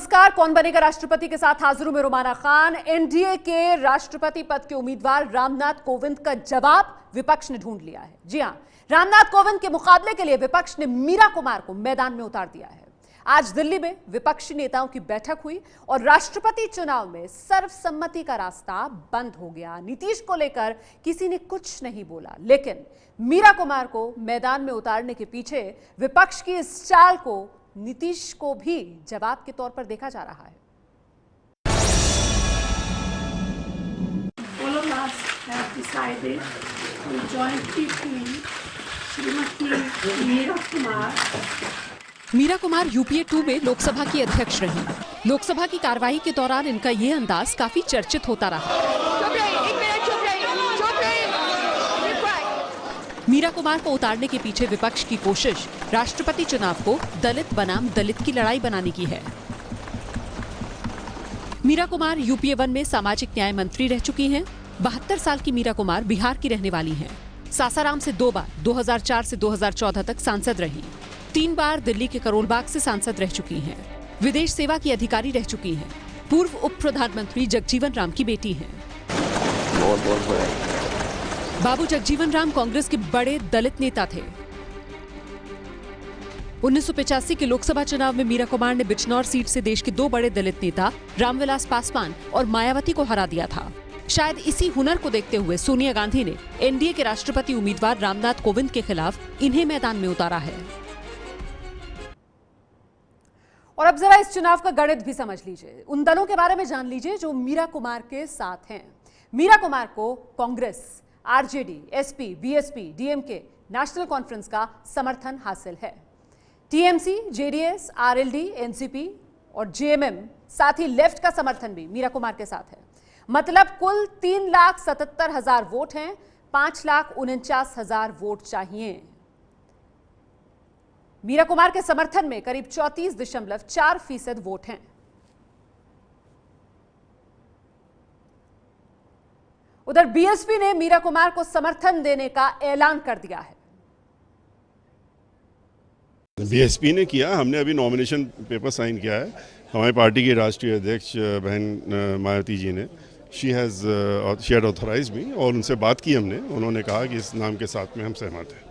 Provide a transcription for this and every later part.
नमस्कार, कौन बनेगा राष्ट्रपति के साथ हाजिर हूं मैं रुमाना खान। एनडीए के राष्ट्रपति पद के उम्मीदवार रामनाथ कोविंद का जवाब विपक्ष ने ढूंढ लिया है। जी हां, रामनाथ कोविंद के मुकाबले के लिए विपक्ष ने मीरा कुमार को मैदान में उतार दिया है। आज दिल्ली में विपक्षी नेताओं की बैठक हुई और राष्ट्रपति चुनाव में सर्वसम्मति का रास्ता बंद हो गया। नीतीश को लेकर किसी ने कुछ नहीं बोला, लेकिन मीरा कुमार को मैदान में उतारने के पीछे विपक्ष की इस चाल को नीतीश को भी जवाब के तौर पर देखा जा रहा है। All of us have decided to jointly team Shrimati Meera Kumar. Meera Kumar UPA 2 में लोकसभा की अध्यक्ष रही। लोकसभा की कार्रवाई के दौरान इनका ये अंदाज काफी चर्चित होता रहा। मीरा कुमार को उतारने के पीछे विपक्ष की कोशिश राष्ट्रपति चुनाव को दलित बनाम दलित की लड़ाई बनाने की है। मीरा कुमार यूपीए 1 में सामाजिक न्याय मंत्री रह चुकी हैं। 72 साल की मीरा कुमार बिहार की रहने वाली हैं। सासाराम से 2 बार 2004 से 2014 तक सांसद रही। 3 बार दिल्ली के करोलबाग से सांसद रह चुकी हैं। विदेश सेवा की अधिकारी रह चुकी हैं। पूर्व उप प्रधानमंत्री जगजीवन राम की बेटी हैं। बाबू जगजीवन राम कांग्रेस के बड़े दलित नेता थे। 1985 के लोकसभा चुनाव में मीरा कुमार ने बिजनौर सीट से देश के 2 बड़े दलित नेता रामविलास पासवान और मायावती को हरा दिया था। शायद इसी हुनर को देखते हुए सोनिया गांधी ने एनडीए के राष्ट्रपति उम्मीदवार रामनाथ कोविंद के खिलाफ इन्हें मैदान में उतारा है। और अब जरा इस चुनाव का गणित भी समझ लीजिए, उन दलों के बारे में जान लीजिए जो मीरा कुमार के साथ हैं। मीरा कुमार को Congress, RJD, SP, BSP, DMK, national conference का समर्थन हासिल है। टीएमसी, जेडीएस, आरएलडी, एनसीपी और जेएमएम, साथ ही लेफ्ट का समर्थन भी मीरा कुमार के साथ है। मतलब कुल 3,77,000 वोट हैं। 5,49,000 वोट चाहिए। मीरा कुमार के समर्थन में करीब 34.4% वोट हैं। उधर बीएसपी ने मीरा कुमार को समर्थन देने का ऐलान कर दिया है। बीएसपी ने किया, हमने अभी नॉमिनेशन पेपर साइन किया है। हमारी पार्टी की राष्ट्रीय अध्यक्ष बहन मायावती जी ने शी हैड ऑथराइज्ड मी और उनसे बात की हमने। उन्होंने कहा कि इस नाम के साथ में हम सहमत हैं।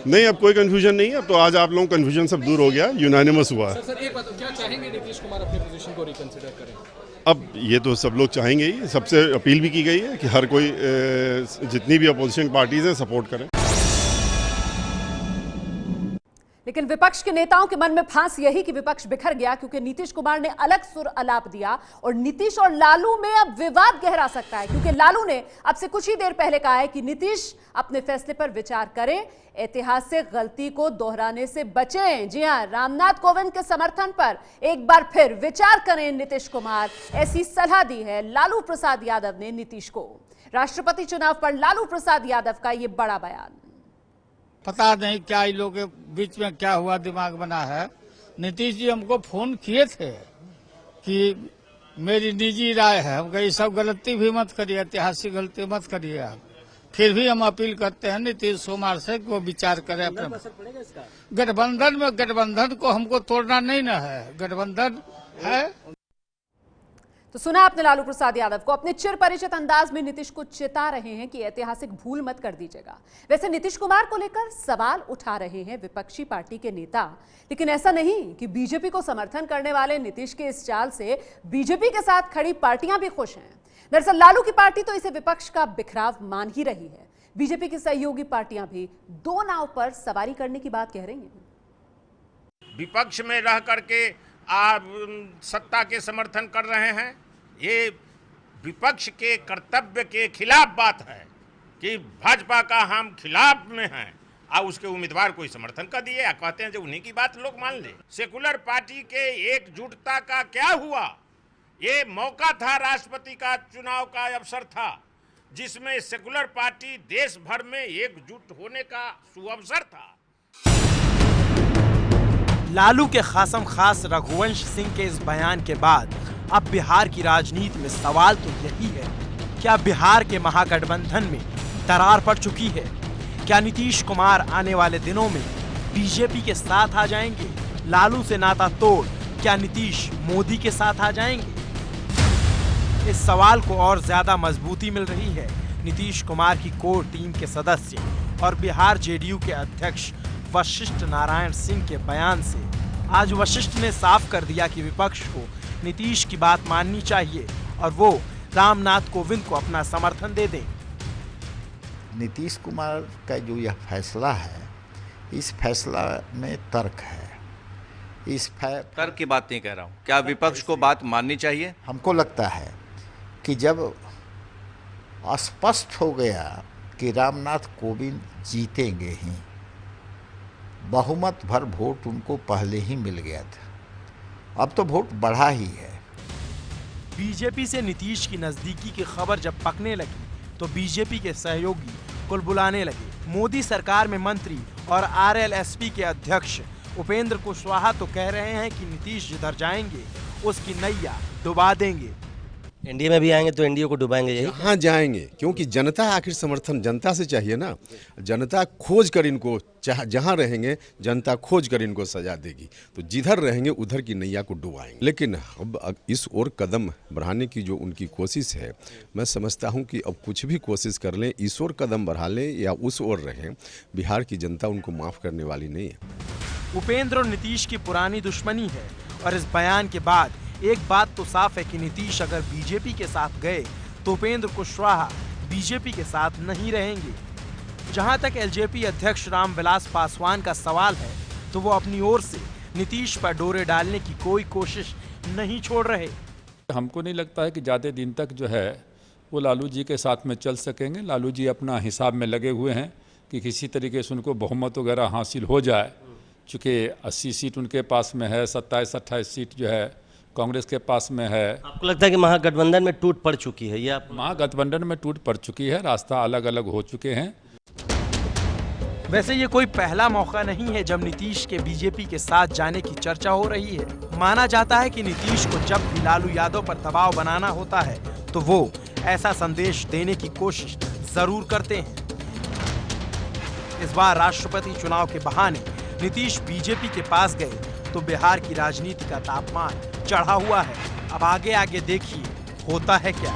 नहीं, अब कोई कंफ्यूजन नहीं है। अब तो आज आप लोगों कन्फ्यूजन सब दूर हो गया, यूनानिमस हुआ है। सर एक बात, क्या चाहेंगे नीतीश कुमार अपनी पोजीशन को रिकंसिडर करें? अब ये तो सब लोग चाहेंगे ही। सबसे अपील भी की गई है कि हर कोई जितनी भी अपोजिशन पार्टीज हैं सपोर्ट करें। लेकिन विपक्ष के नेताओं के मन में फांस यही कि विपक्ष बिखर गया, क्योंकि नीतीश कुमार ने अलग सुर अलाप दिया और नीतीश और लालू में अब विवाद गहरा सकता है, क्योंकि लालू ने अब से कुछ ही देर पहले कहा है कि नीतीश अपने फैसले पर विचार करें, ऐतिहासिक गलती को दोहराने से बचें। जी हां, रामनाथ कोविंद के समर्थन पर एक बार फिर विचार करें नीतीश कुमार, ऐसी सलाह दी है लालू प्रसाद यादव ने नीतीश को। राष्ट्रपति चुनाव पर लालू प्रसाद यादव का यह बड़ा बयान। पता नहीं क्या इन लोगों के बीच में क्या हुआ, दिमाग बना है। नीतीश जी हमको फोन किए थे कि मेरी निजी राय है, हम कहीं सब गलती भी मत करिए, ऐतिहासिक गलती मत करिए आप। फिर भी हम अपील करते हैं नीतीश कुमार से कि वो विचार करें अपने गठबंधन में। गठबंधन को हमको तोड़ना नहीं ना है, गठबंधन है। तो सुना आपने लालू प्रसाद यादव को अपने चिर परिचित अंदाज में नीतीश को चेता रहे हैं कि ऐतिहासिक भूल मत कर दीजिएगा। वैसे नीतीश कुमार को लेकर सवाल उठा रहे हैं विपक्षी पार्टी के नेता, लेकिन ऐसा नहीं कि बीजेपी को समर्थन करने वाले नीतीश के इस चाल से बीजेपी के साथ खड़ी पार्टियां भी खुश हैं। दरअसल लालू की पार्टी तो इसे विपक्ष का बिखराव मान ही रही है। बीजेपी की सहयोगी पार्टियां भी 2 नाव पर सवारी करने की बात कह रही हैं। विपक्ष में रह करके आप सत्ता के समर्थन कर रहे हैं, ये विपक्ष के कर्तव्य के खिलाफ बात है कि भाजपा का हम खिलाफ में हैं और उसके उम्मीदवार को समर्थन कर दिए। कहते हैं जो उन्हीं की बात लोग मान ले। सेकुलर पार्टी के एकजुटता का क्या हुआ? ये मौका था, राष्ट्रपति का चुनाव का अवसर था, जिसमें सेकुलर पार्टी देश भर में एकजुट होने का सुअवसर था। लालू के खासम खास रघुवंश सिंह के इस बयान के बाद अब बिहार की राजनीति में सवाल तो यही है, क्या बिहार के महागठबंधन में दरार पड़ चुकी है? क्या नीतीश कुमार आने वाले दिनों में बीजेपी के साथ आ जाएंगे? लालू से नाता तोड़ क्या नीतीश मोदी के साथ आ जाएंगे? इस सवाल को और ज्यादा मजबूती मिल रही है नीतीश कुमार की कोर टीम के सदस्य और बिहार जेडीयू के अध्यक्ष वशिष्ठ नारायण सिंह के बयान से। आज वशिष्ठ ने साफ कर दिया कि विपक्ष को नीतीश की बात माननी चाहिए और वो रामनाथ कोविंद को अपना समर्थन दे दें। नीतीश कुमार का जो यह फैसला है, इस फैसला में तर्क है। तर्क की बात नहीं कह रहा हूँ, क्या विपक्ष को बात माननी चाहिए? हमको लगता है कि जब स्पष्ट हो गया कि रामनाथ कोविंद जीतेंगे ही, बहुमत भर वोट उनको पहले ही मिल गया था, अब तो वोट बढ़ा ही है। बीजेपी से नीतीश की नजदीकी की खबर जब पकने लगी तो बीजेपी के सहयोगी कुलबुलाने लगे। मोदी सरकार में मंत्री और आरएलएसपी के अध्यक्ष उपेंद्र कुशवाहा तो कह रहे हैं कि नीतीश जिधर जाएंगे उसकी नैया डुबा देंगे। एनडीए में भी आएंगे तो एनडीए को डुबाएंगे। यही हाँ जाएंगे, क्योंकि जनता आखिर समर्थन जनता से चाहिए ना। जनता खोज कर इनको, जहाँ रहेंगे जनता खोज कर इनको सजा देगी, तो जिधर रहेंगे उधर की नैया को डुबाएंगे। लेकिन अब इस ओर कदम बढ़ाने की जो उनकी कोशिश है, मैं समझता हूँ कि अब कुछ भी कोशिश कर लें, इस ओर कदम बढ़ा लें या उस ओर रहें, बिहार की जनता उनको माफ़ करने वाली नहीं है। उपेंद्र और नीतीश की पुरानी दुश्मनी है और इस बयान के बाद एक बात तो साफ है कि नीतीश अगर बीजेपी के साथ गए तो उपेंद्र कुशवाहा बीजेपी के साथ नहीं रहेंगे। जहां तक एलजेपी अध्यक्ष रामविलास पासवान का सवाल है तो वो अपनी ओर से नीतीश पर डोरे डालने की कोई कोशिश नहीं छोड़ रहे। हमको नहीं लगता है कि ज़्यादा दिन तक जो है वो लालू जी के साथ में चल सकेंगे। लालू जी अपना हिसाब में लगे हुए हैं कि किसी तरीके से उनको बहुमत वगैरह हासिल हो जाए। चूँकि 80 सीट उनके पास में है, 27-28 सीट जो है कांग्रेस के पास में है। आपको लगता है कि महागठबंधन में टूट पड़ चुकी है? ये महागठबंधन में टूट पड़ चुकी है, रास्ता अलग अलग हो चुके हैं। वैसे ये कोई पहला मौका नहीं है जब नीतीश के बीजेपी के साथ जाने की चर्चा हो रही है। माना जाता है कि नीतीश को जब भी लालू यादव पर दबाव बनाना होता है तो वो ऐसा संदेश देने की कोशिश जरूर करते हैं। इस बार राष्ट्रपति चुनाव के बहाने नीतीश बीजेपी के पास गए तो बिहार की राजनीति का तापमान चढ़ा हुआ है। अब आगे आगे देखिए होता है क्या।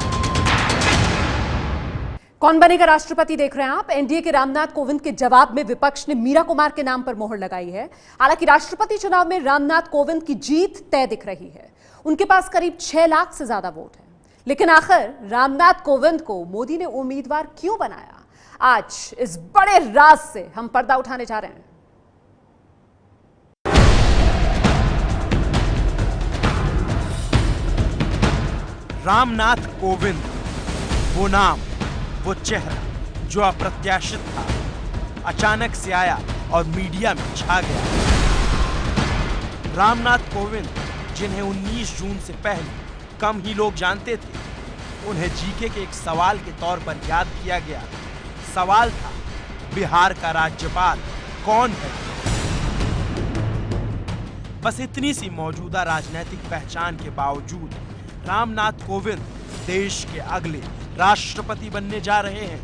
कौन बनेगा राष्ट्रपति देख रहे हैं आप। एनडीए के रामनाथ कोविंद के जवाब में विपक्ष ने मीरा कुमार के नाम पर मोहर लगाई है। हालांकि राष्ट्रपति चुनाव में रामनाथ कोविंद की जीत तय दिख रही है। उनके पास करीब 6 लाख से ज्यादा वोट है। लेकिन आखिर रामनाथ कोविंद को मोदी ने उम्मीदवार क्यों बनाया, आज इस बड़े राज से हम पर्दा उठाने जा रहे हैं। रामनाथ कोविंद, वो नाम, वो चेहरा जो अप्रत्याशित था, अचानक से आया और मीडिया में छा गया। रामनाथ कोविंद, जिन्हें 19 जून से पहले कम ही लोग जानते थे, उन्हें जीके के एक सवाल के तौर पर याद किया गया। सवाल था, बिहार का राज्यपाल कौन है? बस इतनी सी मौजूदा राजनीतिक पहचान के बावजूद रामनाथ कोविंद देश के अगले राष्ट्रपति बनने जा रहे हैं।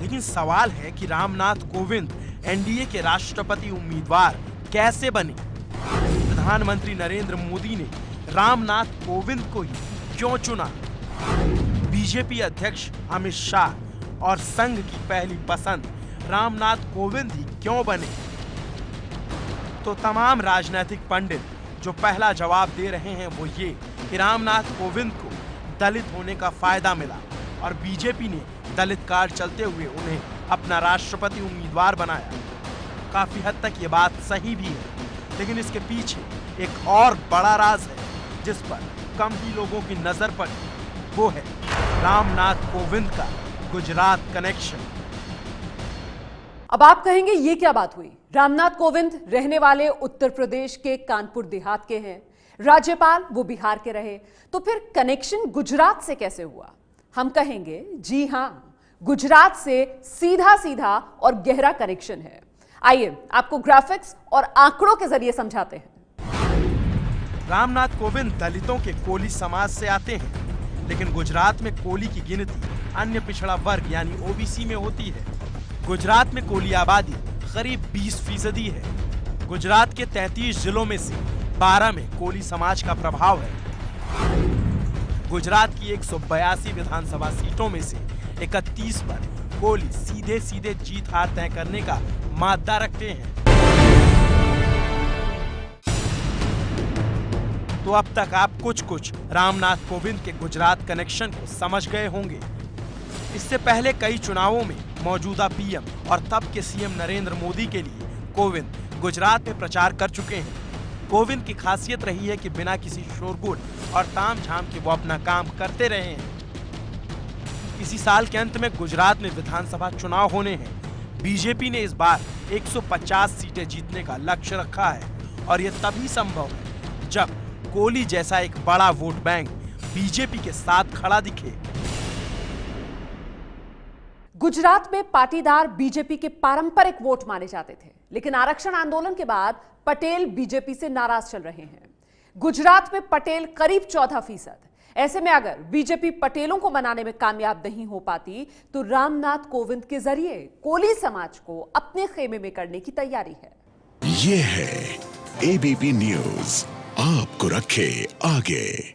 लेकिन सवाल है कि रामनाथ कोविंद एनडीए के राष्ट्रपति उम्मीदवार कैसे बने? प्रधानमंत्री नरेंद्र मोदी ने रामनाथ कोविंद को ही क्यों चुना? बीजेपी अध्यक्ष अमित शाह और संघ की पहली पसंद रामनाथ कोविंद ही क्यों बने? तो तमाम राजनीतिक पंडित जो पहला जवाब दे रहे हैं वो ये कि रामनाथ कोविंद को दलित होने का फायदा मिला और बीजेपी ने दलित कार्ड चलते हुए उन्हें अपना राष्ट्रपति उम्मीदवार बनाया। काफी हद तक ये बात सही भी है, लेकिन इसके पीछे एक और बड़ा राज है जिस पर कम ही लोगों की नजर पड़ी। वो है रामनाथ कोविंद का गुजरात कनेक्शन। अब आप कहेंगे ये क्या बात हुई? रामनाथ कोविंद रहने वाले उत्तर प्रदेश के कानपुर देहात के हैं, राज्यपाल वो बिहार के रहे, तो फिर कनेक्शन गुजरात से कैसे हुआ? हम कहेंगे जी हां, गुजरात से सीधा सीधा और गहरा कनेक्शन है। आइए आपको ग्राफिक्स और आंकड़ों के जरिए समझाते हैं। रामनाथ कोविंद दलितों के कोली समाज से आते हैं, लेकिन गुजरात में कोली की गिनती अन्य पिछड़ा वर्ग यानी ओबीसी में होती है। गुजरात में कोली आबादी करीब 20% है। गुजरात के 33 जिलों में से 12 में कोली समाज का प्रभाव है। गुजरात की 182 विधानसभा सीटों में से 31 पर कोली सीधे सीधे जीत हार तय करने का मादा रखते हैं। तो अब तक आप कुछ रामनाथ कोविंद के गुजरात कनेक्शन को समझ गए होंगे। इससे पहले कई चुनावों में मौजूदा पीएम और तब के सीएम नरेंद्र मोदी के लिए कोविंद गुजरात में प्रचार कर चुके हैं। कोविंद की खासियत रही है कि बिना किसी शोरगुल और तामझाम के वो अपना काम करते रहे हैं। इसी साल के अंत में गुजरात में विधानसभा चुनाव होने हैं। बीजेपी ने इस बार 150 सीटें जीतने का लक्ष्य रखा है और यह तभी संभव है जब कोली जैसा एक बड़ा वोट बैंक बीजेपी के साथ खड़ा दिखे। गुजरात में पाटीदार बीजेपी के पारंपरिक वोट माने जाते थे, लेकिन आरक्षण आंदोलन के बाद पटेल बीजेपी से नाराज चल रहे हैं। गुजरात में पटेल करीब 14%। ऐसे में अगर बीजेपी पटेलों को मनाने में कामयाब नहीं हो पाती तो रामनाथ कोविंद के जरिए कोली समाज को अपने खेमे में करने की तैयारी है। ये है एबीपी न्यूज़, आपको रखे आगे।